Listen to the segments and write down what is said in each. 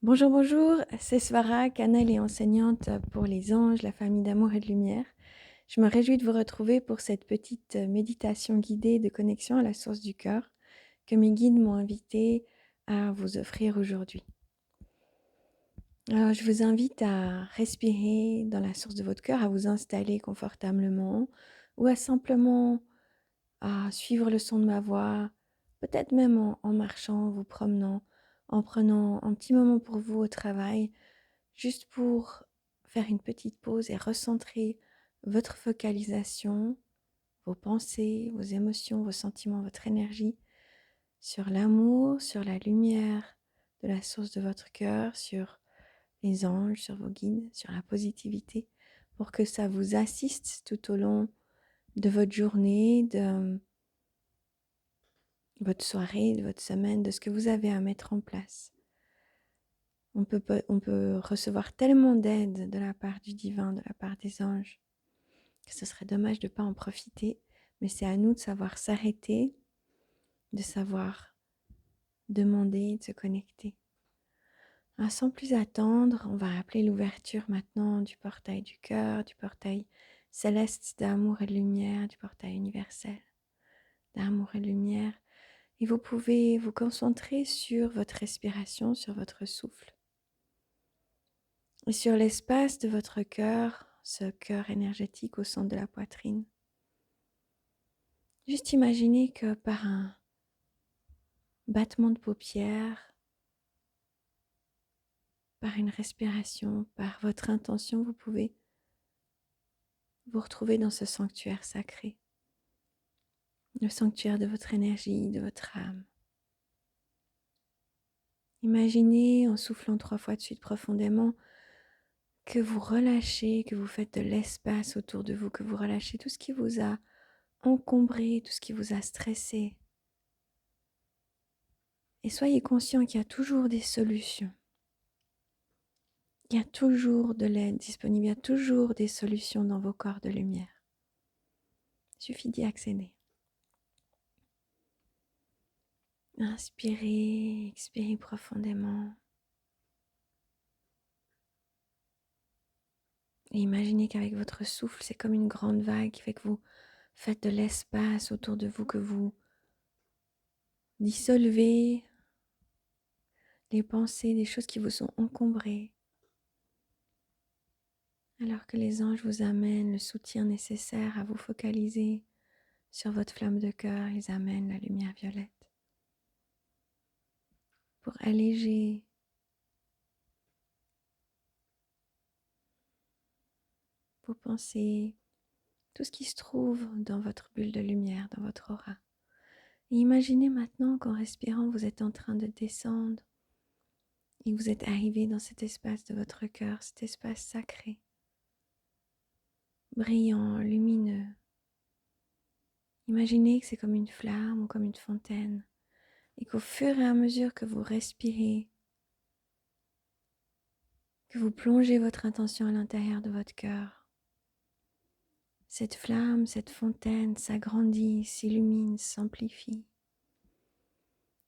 Bonjour, bonjour, c'est Svara, cannelle et enseignante pour les anges, la famille d'amour et de lumière. Je me réjouis de vous retrouver pour cette petite méditation guidée de connexion à la source du cœur que mes guides m'ont invité à vous offrir aujourd'hui. Alors, je vous invite à respirer dans la source de votre cœur, à vous installer confortablement ou à simplement suivre le son de ma voix, peut-être même en marchant, en vous promenant, en prenant un petit moment pour vous au travail, juste pour faire une petite pause et recentrer votre focalisation, vos pensées, vos émotions, vos sentiments, votre énergie sur l'amour, sur la lumière de la source de votre cœur, sur les anges, sur vos guides, sur la positivité, pour que ça vous assiste tout au long de votre journée, de votre soirée, de votre semaine, de ce que vous avez à mettre en place. On peut recevoir tellement d'aide de la part du divin, de la part des anges, que ce serait dommage de ne pas en profiter, mais c'est à nous de savoir s'arrêter, de savoir demander, de se connecter. Alors, sans plus attendre, on va appeler l'ouverture maintenant du portail du cœur, du portail céleste d'amour et de lumière, du portail universel d'amour et de lumière. Et vous pouvez vous concentrer sur votre respiration, sur votre souffle. Et sur l'espace de votre cœur, ce cœur énergétique au centre de la poitrine. Juste imaginez que par un battement de paupières, par une respiration, par votre intention, vous pouvez vous retrouver dans ce sanctuaire sacré, le sanctuaire de votre énergie, de votre âme. Imaginez en soufflant 3 fois de suite profondément que vous relâchez, que vous faites de l'espace autour de vous, que vous relâchez tout ce qui vous a encombré, tout ce qui vous a stressé. Et soyez conscient qu'il y a toujours des solutions. Il y a toujours de l'aide disponible, il y a toujours des solutions dans vos corps de lumière. Il suffit d'y accéder. Inspirez, expirez profondément. Et imaginez qu'avec votre souffle, c'est comme une grande vague qui fait que vous faites de l'espace autour de vous, que vous dissolvez les pensées, des choses qui vous sont encombrées, alors que les anges vous amènent le soutien nécessaire à vous focaliser sur votre flamme de cœur. Ils amènent la lumière violette pour alléger vos pensées, tout ce qui se trouve dans votre bulle de lumière, dans votre aura. Et imaginez maintenant qu'en respirant, vous êtes en train de descendre et que vous êtes arrivé dans cet espace de votre cœur, cet espace sacré, brillant, lumineux. Imaginez que c'est comme une flamme ou comme une fontaine et qu'au fur et à mesure que vous respirez, que vous plongez votre intention à l'intérieur de votre cœur, cette flamme, cette fontaine s'agrandit, s'illumine, s'amplifie,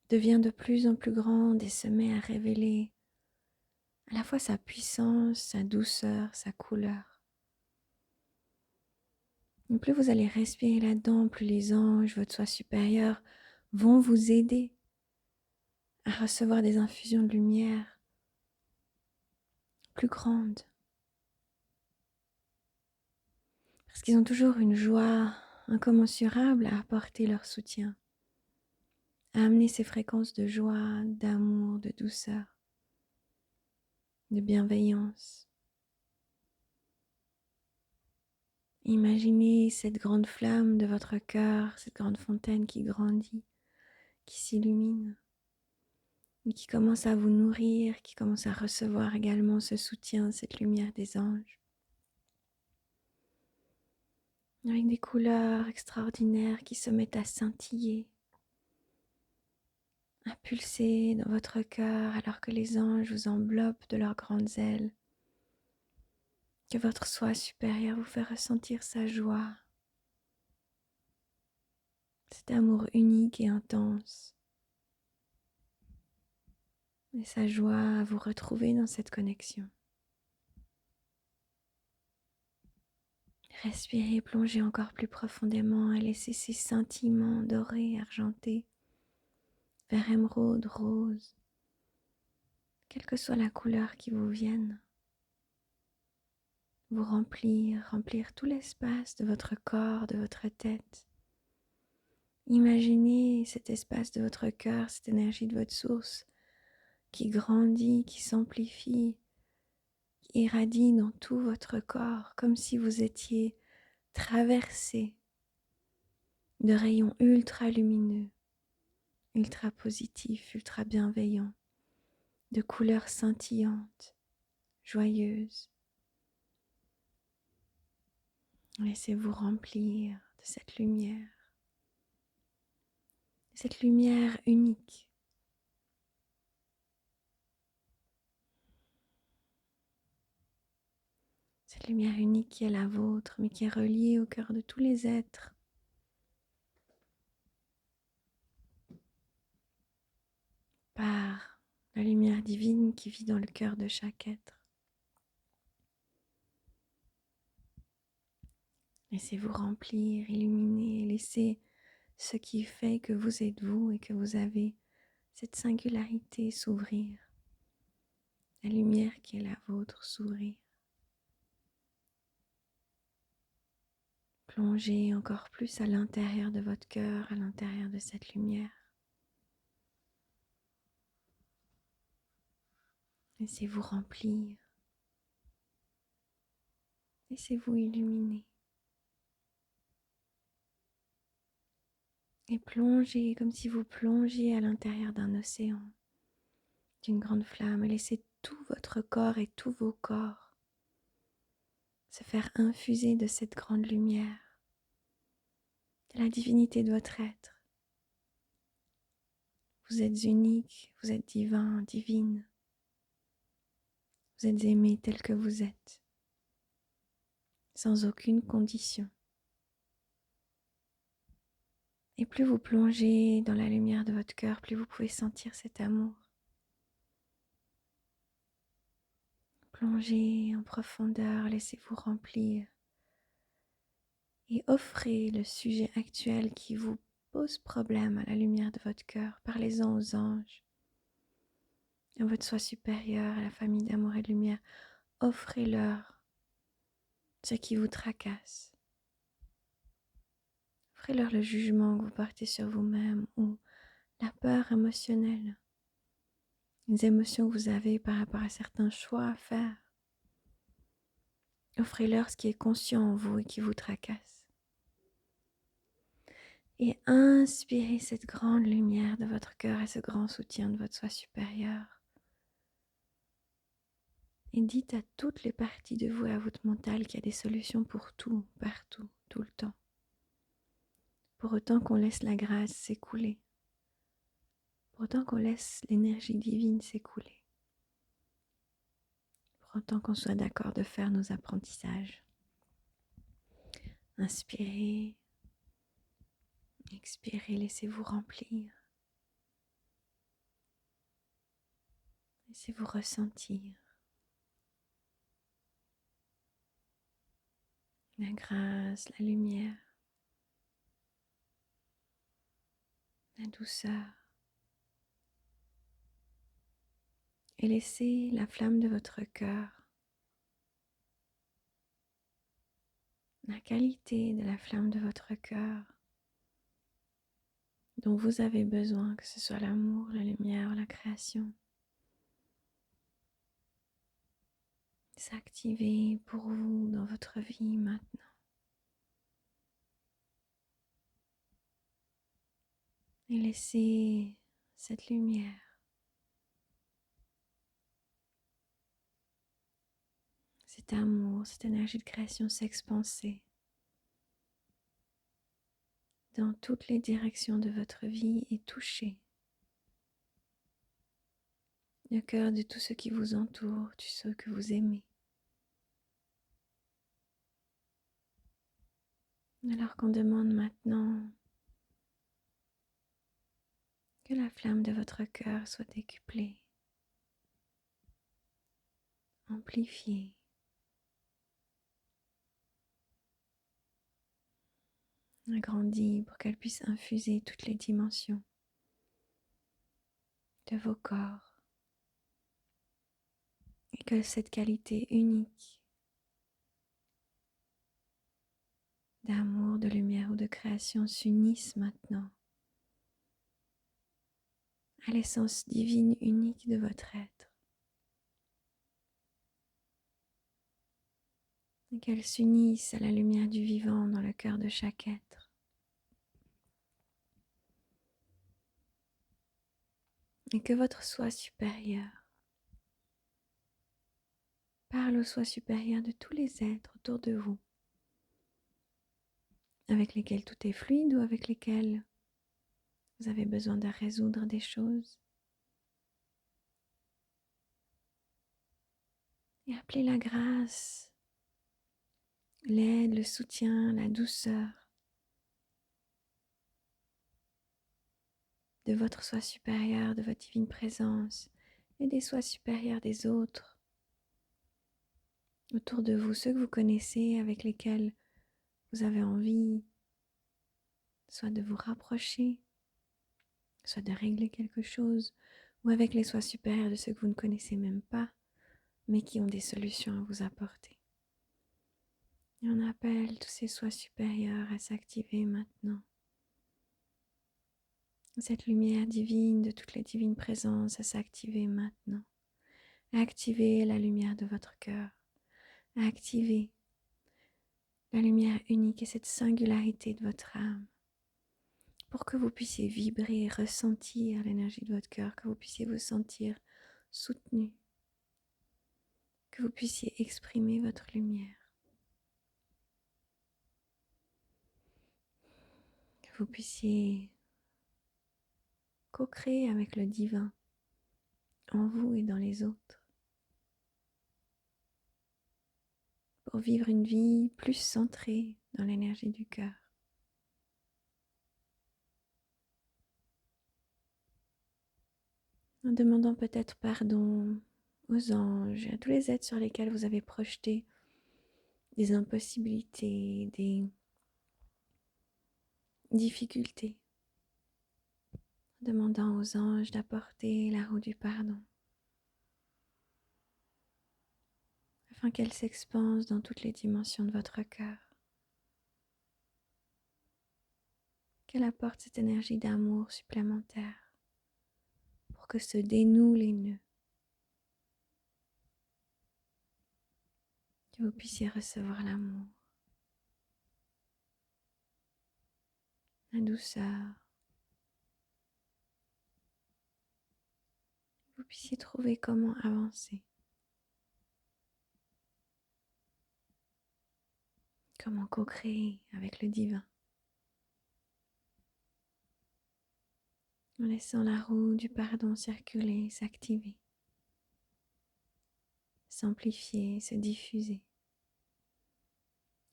devient de plus en plus grande et se met à révéler à la fois sa puissance, sa douceur, sa couleur. Et plus vous allez respirer là-dedans, plus les anges, votre soi supérieur vont vous aider à recevoir des infusions de lumière plus grandes. Parce qu'ils ont toujours une joie incommensurable à apporter leur soutien, à amener ces fréquences de joie, d'amour, de douceur, de bienveillance. Imaginez cette grande flamme de votre cœur, cette grande fontaine qui grandit, qui s'illumine et qui commence à vous nourrir, qui commence à recevoir également ce soutien, cette lumière des anges, avec des couleurs extraordinaires qui se mettent à scintiller, à pulser dans votre cœur alors que les anges vous enveloppent de leurs grandes ailes, que votre soi supérieur vous fait ressentir sa joie, cet amour unique et intense. et sa joie à vous retrouver dans cette connexion. Respirez, plongez encore plus profondément et laissez ces scintillements dorés, argentés, vert émeraude, rose, quelle que soit la couleur qui vous vienne, vous remplir tout l'espace de votre corps, de votre tête. Imaginez cet espace de votre cœur, cette énergie de votre source qui grandit, qui s'amplifie, qui irradie dans tout votre corps, comme si vous étiez traversé de rayons ultra lumineux, ultra positifs, ultra bienveillants, de couleurs scintillantes, joyeuses. Laissez-vous remplir de cette lumière unique. Cette lumière unique qui est la vôtre, mais qui est reliée au cœur de tous les êtres. Par la lumière divine qui vit dans le cœur de chaque être. Laissez-vous remplir, illuminer, laissez ce qui fait que vous êtes vous et que vous avez cette singularité s'ouvrir. La lumière qui est la vôtre s'ouvrir. Plongez encore plus à l'intérieur de votre cœur, à l'intérieur de cette lumière. Laissez-vous remplir. Laissez-vous illuminer. Et plongez comme si vous plongiez à l'intérieur d'un océan, d'une grande flamme. Et laissez tout votre corps et tous vos corps se faire infuser de cette grande lumière, de la divinité de votre être. Vous êtes unique, vous êtes divin, divine. Vous êtes aimé tel que vous êtes, sans aucune condition. Et plus vous plongez dans la lumière de votre cœur, plus vous pouvez sentir cet amour. Plongez en profondeur, laissez-vous remplir. Et offrez le sujet actuel qui vous pose problème à la lumière de votre cœur. Parlez-en aux anges, à votre soi supérieur, à la famille d'amour et de lumière. Offrez-leur ce qui vous tracasse. Offrez-leur le jugement que vous portez sur vous-même ou la peur émotionnelle, les émotions que vous avez par rapport à certains choix à faire. Offrez-leur ce qui est conscient en vous et qui vous tracasse. Et inspirez cette grande lumière de votre cœur et ce grand soutien de votre soi supérieur. Et dites à toutes les parties de vous et à votre mental qu'il y a des solutions pour tout, partout, tout le temps. Pour autant qu'on laisse la grâce s'écouler. Pour autant qu'on laisse l'énergie divine s'écouler. Pour autant qu'on soit d'accord de faire nos apprentissages. Inspirez, expirez, laissez-vous remplir. Laissez-vous ressentir la grâce, la lumière, la douceur. Et laissez la flamme de votre cœur, la qualité de la flamme de votre cœur dont vous avez besoin, que ce soit l'amour, la lumière, la création, s'activer pour vous dans votre vie maintenant. Et laissez cette lumière, cet amour, cette énergie de création s'expanser dans toutes les directions de votre vie et toucher le cœur de tous ceux qui vous entourent, de ceux que vous aimez. Alors qu'on demande maintenant que la flamme de votre cœur soit décuplée, amplifier, agrandir pour qu'elle puisse infuser toutes les dimensions de vos corps et que cette qualité unique d'amour, de lumière ou de création s'unisse maintenant à l'essence divine unique de votre être et qu'elle s'unisse à la lumière du vivant dans le cœur de chaque être et que votre soi supérieur parle au soi supérieur de tous les êtres autour de vous avec lesquels tout est fluide ou avec lesquels vous avez besoin de résoudre des choses. Et appelez la grâce, l'aide, le soutien, la douceur de votre soi supérieur, de votre divine présence et des sois supérieurs des autres autour de vous, ceux que vous connaissez, avec lesquels vous avez envie soit de vous rapprocher, soit de régler quelque chose, ou avec les soins supérieurs de ceux que vous ne connaissez même pas, mais qui ont des solutions à vous apporter. Et on appelle tous ces soins supérieurs à s'activer maintenant. Cette lumière divine de toutes les divines présences à s'activer maintenant. À activer la lumière de votre cœur. À activer la lumière unique et cette singularité de votre âme. Pour que vous puissiez vibrer et ressentir l'énergie de votre cœur, que vous puissiez vous sentir soutenu, que vous puissiez exprimer votre lumière, que vous puissiez co-créer avec le divin en vous et dans les autres, pour vivre une vie plus centrée dans l'énergie du cœur. En demandant peut-être pardon aux anges et à tous les êtres sur lesquels vous avez projeté des impossibilités, des difficultés. En demandant aux anges d'apporter la roue du pardon, afin qu'elle s'expanse dans toutes les dimensions de votre cœur. Qu'elle apporte cette énergie d'amour supplémentaire pour que se dénouent les nœuds. Que vous puissiez recevoir l'amour, la douceur. Que vous puissiez trouver comment avancer. Comment co-créer avec le divin. En laissant la roue du pardon circuler, s'activer, s'amplifier, se diffuser.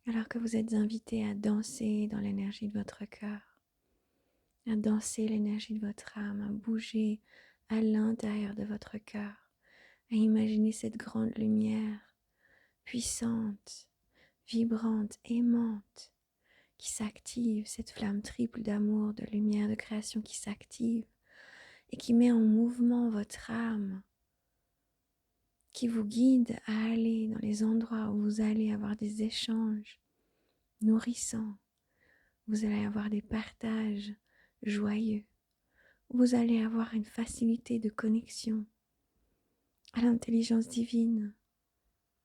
Alors que vous êtes invité à danser dans l'énergie de votre cœur, à danser l'énergie de votre âme, à bouger à l'intérieur de votre cœur, à imaginer cette grande lumière puissante, vibrante, aimante, qui s'active, cette flamme triple d'amour, de lumière, de création qui s'active et qui met en mouvement votre âme, qui vous guide à aller dans les endroits où vous allez avoir des échanges nourrissants, vous allez avoir des partages joyeux, vous allez avoir une facilité de connexion à l'intelligence divine,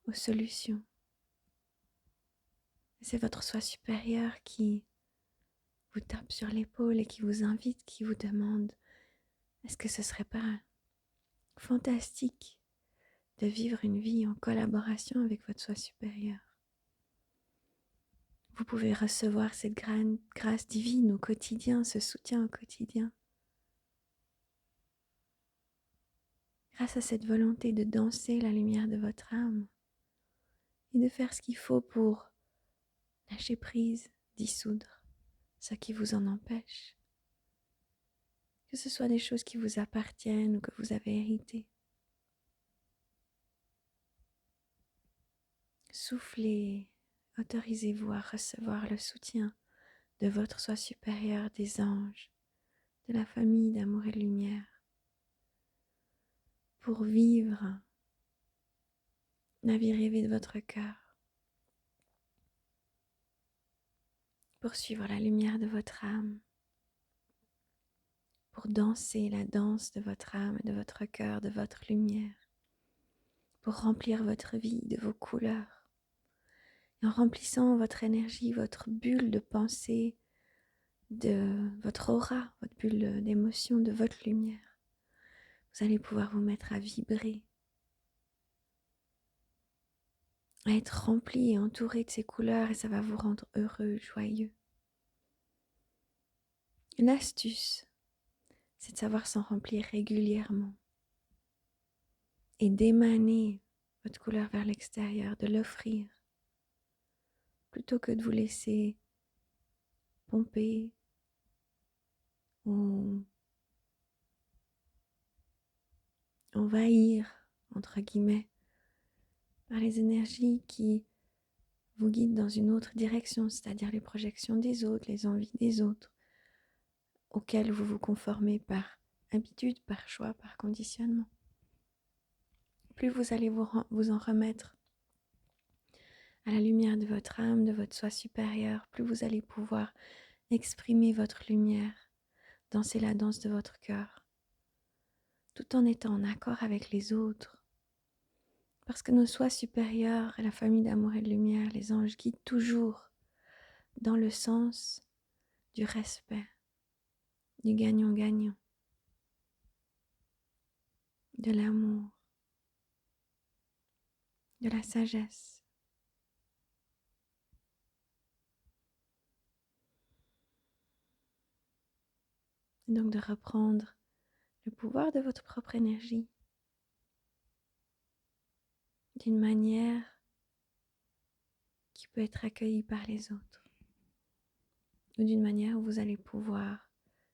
aux solutions. C'est votre soi supérieur qui vous tape sur l'épaule et qui vous invite, qui vous demande: est-ce que ce serait pas fantastique de vivre une vie en collaboration avec votre soi supérieur? Vous pouvez recevoir cette grâce divine au quotidien, ce soutien au quotidien. Grâce à cette volonté de danser la lumière de votre âme et de faire ce qu'il faut pour lâcher prise, dissoudre ce qui vous en empêche. Que ce soit des choses qui vous appartiennent ou que vous avez héritées. Soufflez, autorisez-vous à recevoir le soutien de votre soi supérieur, des anges, de la famille d'amour et de lumière, pour vivre la vie rêvée de votre cœur, pour suivre la lumière de votre âme, pour danser la danse de votre âme, de votre cœur, de votre lumière, pour remplir votre vie de vos couleurs. Et en remplissant votre énergie, votre bulle de pensée, de votre aura, votre bulle d'émotion, de votre lumière, vous allez pouvoir vous mettre à vibrer, à être rempli et entouré de ces couleurs, et ça va vous rendre heureux, joyeux. Une astuce, c'est de savoir s'en remplir régulièrement et d'émaner votre couleur vers l'extérieur, de l'offrir, plutôt que de vous laisser pomper ou envahir, entre guillemets, par les énergies qui vous guident dans une autre direction, c'est-à-dire les projections des autres, les envies des autres, auxquelles vous vous conformez par habitude, par choix, par conditionnement. Plus vous allez vous en remettre à la lumière de votre âme, de votre soi supérieur, plus vous allez pouvoir exprimer votre lumière, danser la danse de votre cœur, tout en étant en accord avec les autres. Parce que nos soi supérieurs, la famille d'amour et de lumière, les anges guident toujours dans le sens du respect, du gagnant-gagnant, de l'amour, de la sagesse. Et donc de reprendre le pouvoir de votre propre énergie d'une manière qui peut être accueillie par les autres, ou d'une manière où vous allez pouvoir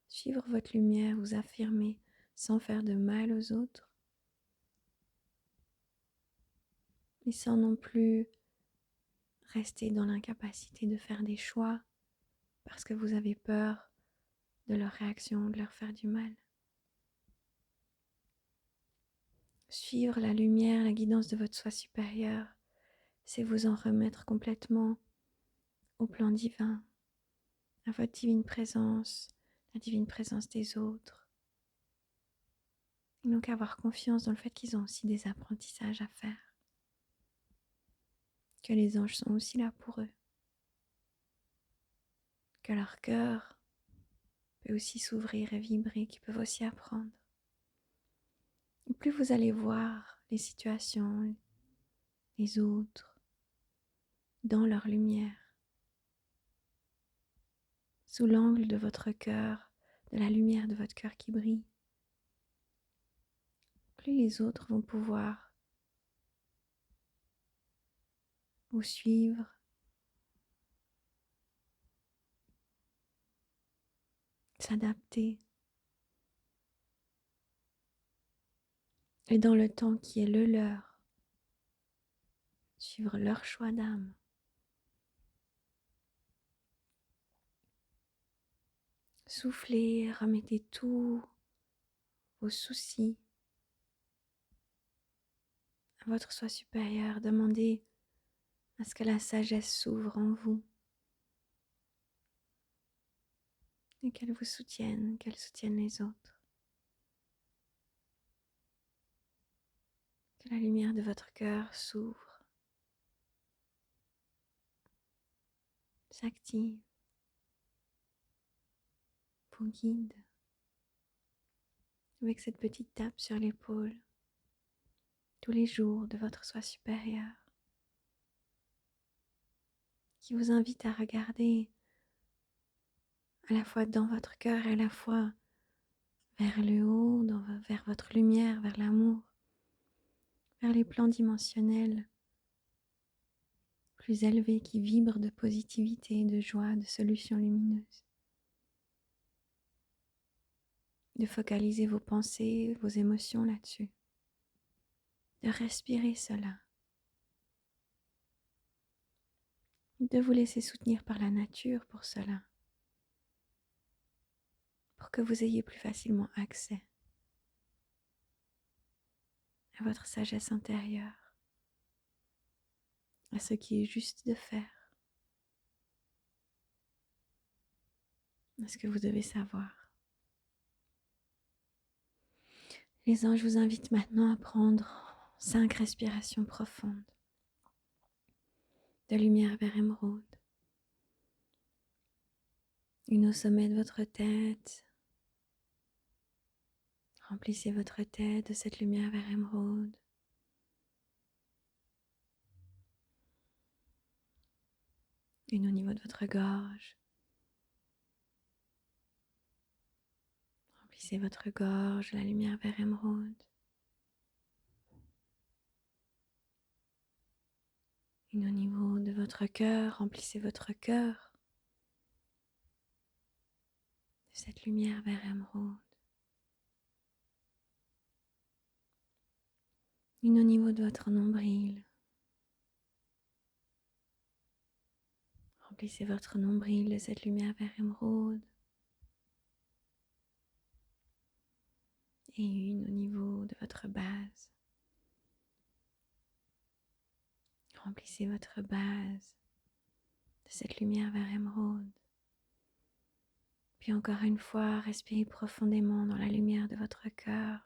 suivre votre lumière, vous affirmer sans faire de mal aux autres, mais sans non plus rester dans l'incapacité de faire des choix parce que vous avez peur de leur réaction, de leur faire du mal. Suivre la lumière, la guidance de votre soi supérieur, c'est vous en remettre complètement au plan divin, à votre divine présence, la divine présence des autres. Et donc avoir confiance dans le fait qu'ils ont aussi des apprentissages à faire, que les anges sont aussi là pour eux, que leur cœur peut aussi s'ouvrir et vibrer, qu'ils peuvent aussi apprendre. Et plus vous allez voir les situations, les autres, dans leur lumière, sous l'angle de votre cœur, de la lumière de votre cœur qui brille, plus les autres vont pouvoir vous suivre, s'adapter, et dans le temps qui est le leur, suivre leur choix d'âme. Soufflez, remettez tous vos soucis à votre soi supérieur, demandez à ce que la sagesse s'ouvre en vous et qu'elle vous soutienne, qu'elle soutienne les autres. Que la lumière de votre cœur s'ouvre, s'active, vous guide avec cette petite tape sur l'épaule tous les jours de votre soi supérieur qui vous invite à regarder à la fois dans votre cœur et à la fois vers le haut, vers votre lumière, vers l'amour, vers les plans dimensionnels plus élevés qui vibrent de positivité, de joie, de solutions lumineuses. De focaliser vos pensées, vos émotions là-dessus. De respirer cela. de vous laisser soutenir par la nature pour cela, pour que vous ayez plus facilement accès à votre sagesse intérieure, à ce qui est juste de faire, à ce que vous devez savoir. Les anges vous invitent maintenant à prendre 5 respirations profondes de lumière vers émeraude. Une au sommet de votre tête. Remplissez votre tête de cette lumière vers émeraude. Une au niveau de votre gorge. Remplissez votre gorge de la lumière vers émeraude. Une au niveau de votre cœur. Remplissez votre cœur de cette lumière vers émeraude. Une au niveau de votre nombril. Remplissez votre nombril de cette lumière vers émeraude. Et une au niveau de votre base. Remplissez votre base de cette lumière vers émeraude. Puis encore une fois, respirez profondément dans la lumière de votre cœur.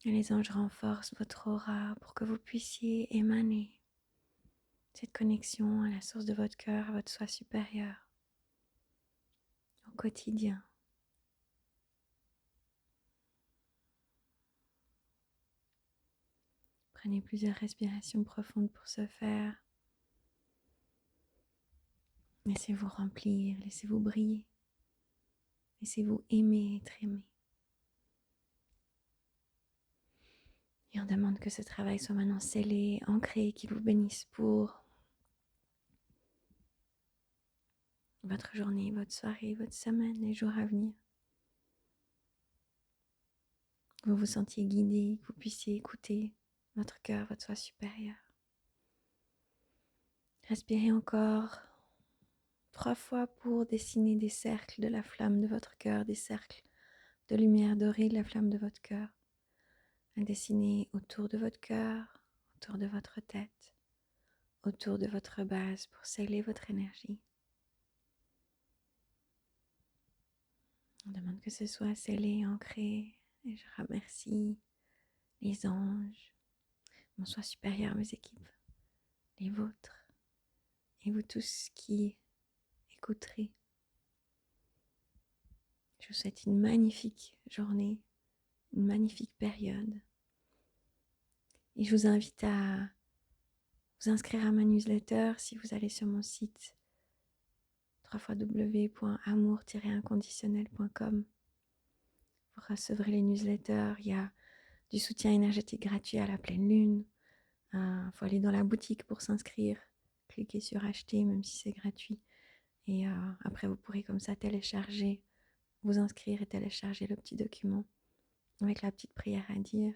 Et les anges renforcent votre aura pour que vous puissiez émaner cette connexion à la source de votre cœur, à votre soi supérieur, au quotidien. Prenez plusieurs respirations profondes pour ce faire. Laissez-vous remplir, laissez-vous briller. Laissez-vous aimer, être aimé. Et on demande que ce travail soit maintenant scellé, ancré, qu'il vous bénisse pour votre journée, votre soirée, votre semaine, les jours à venir. Que vous vous sentiez guidé, que vous puissiez écouter votre cœur, votre soi supérieur. Respirez encore 3 fois pour dessiner des cercles de la flamme de votre cœur, des cercles de lumière dorée de la flamme de votre cœur. À dessiner autour de votre cœur, autour de votre tête, autour de votre base pour sceller votre énergie. On demande que ce soit scellé, ancré, et je remercie les anges, mon soi supérieur, mes équipes, les vôtres, et vous tous qui écouterez. Je vous souhaite une magnifique journée, une magnifique période. Et je vous invite à vous inscrire à ma newsletter si vous allez sur mon site www.amour-inconditionnel.com. Vous recevrez les newsletters. Il y a du soutien énergétique gratuit à la pleine lune. Il faut aller dans la boutique pour s'inscrire. Cliquez sur acheter même si c'est gratuit. Et après vous pourrez comme ça télécharger, vous inscrire et télécharger le petit document avec la petite prière à dire.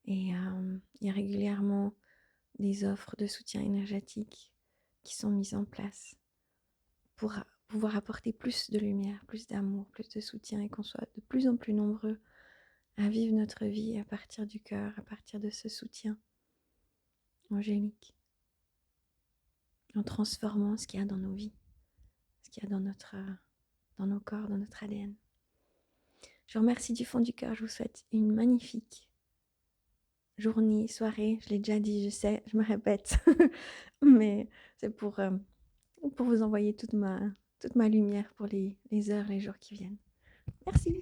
Et il y a régulièrement des offres de soutien énergétique qui sont mises en place pour pouvoir apporter plus de lumière, plus d'amour, plus de soutien et qu'on soit de plus en plus nombreux à vivre notre vie à partir du cœur, à partir de ce soutien angélique, en transformant ce qu'il y a dans nos vies, ce qu'il y a dans nos corps, dans notre ADN. Je vous remercie du fond du cœur, je vous souhaite une magnifique journée, soirée, je l'ai déjà dit, je sais, je me répète, mais c'est pour vous envoyer toute ma lumière pour les heures, les jours qui viennent. Merci.